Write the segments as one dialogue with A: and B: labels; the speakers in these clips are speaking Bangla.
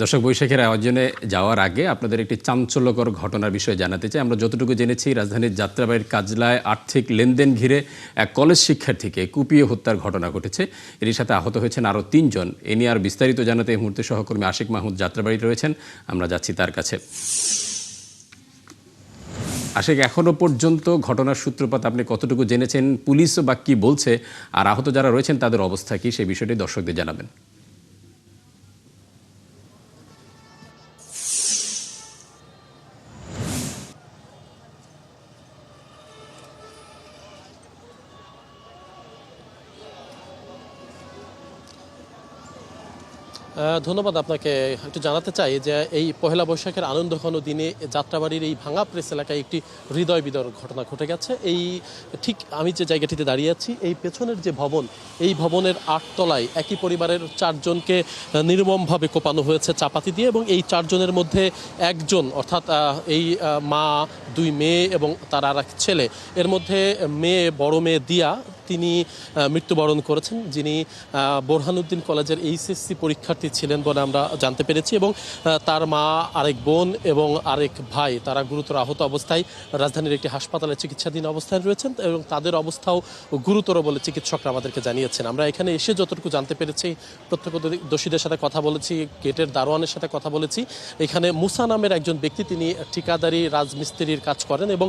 A: দর্শক বৈশাখের আয়োজনে যাওয়ার আগে আপনাদের একটি চাঞ্চল্যকর ঘটনার বিষয়ে জানাতে চাই। আমরা যতটুকু জেনেছি রাজধানীর যাত্রাবাড়ির কাজলায় আর্থিক লেনদেন ঘিরে এক কলেজ শিক্ষার্থীকে কুপিয়ে হত্যার ঘটনা ঘটেছে। এর সাথে আহত হয়েছেন আরও ৩ জন। এ নিয়ে আর বিস্তারিত জানাতে এই মুহূর্তে সহকর্মী আশিক মাহমুদ যাত্রাবাড়িতে রয়েছেন, আমরা যাচ্ছি তার কাছে। আশিক, এখনো পর্যন্ত ঘটনার সূত্রপাত আপনি কতটুকু জেনেছেন, পুলিশও বা কী বলছে, আর আহত যারা রয়েছেন তাদের অবস্থা কী, সেই বিষয়টি দর্শকদের জানাবেন।
B: ধন্যবাদ আপনাকে। একটু জানাতে চাই যে এই পহেলা বৈশাখের আনন্দঘন দিনে যাত্রাবাড়ির এই ভাঙা প্রেস এলাকায় একটি হৃদয় বিদারক ঘটনা ঘটে গেছে। এই ঠিক আমি যে জায়গাটিতে দাঁড়িয়ে আছি, এই পেছনের যে ভবন, এই ভবনের 8 তলায় একই পরিবারের 4 জনকে নির্মমভাবে কোপানো হয়েছে চাপাতি দিয়ে, এবং এই 4 জনের মধ্যে একজন, অর্থাৎ এই মা, 2 মেয়ে এবং তার আর এক ছেলে, এর মধ্যে বড় মেয়ে দিয়া তিনি মৃত্যুবরণ করেছেন, যিনি বোরহানুদ্দিন কলেজের এইচএসসি পরীক্ষার্থী ছিলেন বলে আমরা জানতে পেরেছি। এবং তার মা, আরেক বোন এবং আরেক ভাই, তারা গুরুতর আহত অবস্থায় রাজধানীর একটি হাসপাতালে চিকিৎসাধীন অবস্থায় রয়েছেন, এবং তাদের অবস্থাও গুরুতর বলে চিকিৎসকরা আমাদেরকে জানিয়েছেন। আমরা এখানে এসে যতটুকু জানতে পেরেছি, প্রত্যক্ষদর্শীদের সাথে কথা বলেছি, গেটের দারোয়ানের সাথে কথা বলেছি। এখানে মুসা নামের একজন ব্যক্তি, তিনি ঠিকাদারি রাজমিস্ত্রির কাজ করেন, এবং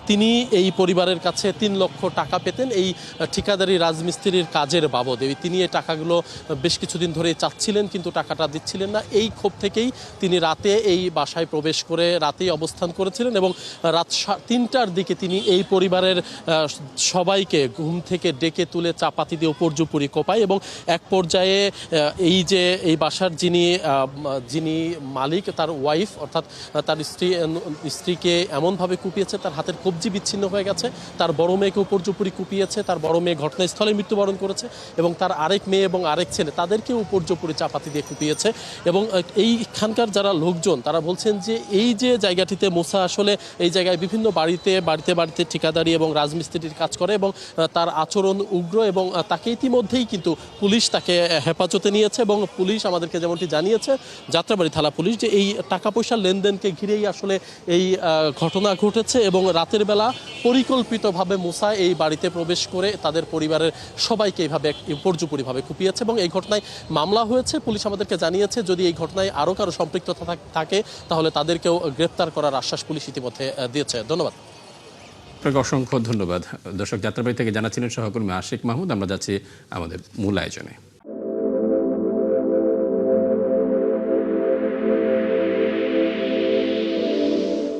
B: তিনি এই পরিবারের কাছে 3 লক্ষ টাকা পেতেন এই ঠিকাদারি রাজমিস্ত্রির কাজের বাবদ। তিনি এই টাকাগুলো বেশ কিছুদিন ধরে চাচ্ছিলেন, কিন্তু টাকাটা দিচ্ছিলেন না। এই ক্ষোভ থেকেই তিনি রাতে এই বাসায় প্রবেশ করে রাতেই অবস্থান করেছিলেন, এবং রাত 3টার দিকে তিনি এই পরিবারের সবাইকে ঘুম থেকে ডেকে তুলে চাপাতি দিয়ে উপর্যুপুরি কোপায়, এবং এক পর্যায়ে এই বাসার যিনি মালিক, তার ওয়াইফ অর্থাৎ তার স্ত্রীকে এমনভাবে কুপিয়েছে, তার হাতের কবজি বিচ্ছিন্ন হয়ে গেছে। তার বড় মেয়েকে উপর্যুপুরি কুপিয়েছে, তার বড় মেয়ে ঘটনাস্থলে মৃত্যুবরণ করেছে, এবং তার আরেক মেয়ে এবং আরেক ছেলে, তাদেরকে উপর্যুপুরি চাপাতি দিয়ে কুপিয়েছে। এবং এইখানকার যারা লোকজন, তারা বলছেন যে এই যে জায়গাটিতে মুসা আসলে এই জায়গায় বিভিন্ন বাড়িতে ঠিকাদারি এবং রাজমিস্ত্রির কাজ করে, এবং তার আচরণ উগ্র, এবং তাকে ইতিমধ্যেই কিন্তু পুলিশ তাকে হেফাজতে নিয়েছে। এবং পুলিশ আমাদেরকে যেমনটি জানিয়েছে, যাত্রাবাড়ি থানা পুলিশ, যে এই টাকা পয়সার লেনদেনকে ঘিরেই আসলে এই ঘটনা ঘটেছে, এবং রাতের বেলা পরিকল্পিতভাবে মুসা এই বাড়িতে প্রবেশ করে তাদের পরিবারের সবাইকে এইভাবে উপর্যুপরিভাবে কুপিয়েছে, এবং এই ঘটনায় মামলা হয়েছে। পুলিশ আমাদেরকে জানিয়েছে যদি এই ঘটনায় আরও কারো সম্পৃক্ততা থাকে তাহলে তাদেরকেও গ্রেপ্তার করার আশ্বাস পুলিশ ইতিমধ্যে দিয়েছে। ধন্যবাদ।
A: আপনাকে অসংখ্য ধন্যবাদ। দর্শক, যাত্রাবাড়ি থেকে জানাচ্ছিলেন সহকর্মী আশিক মাহমুদ। আমরা যাচ্ছি আমাদের মূল আয়োজনে।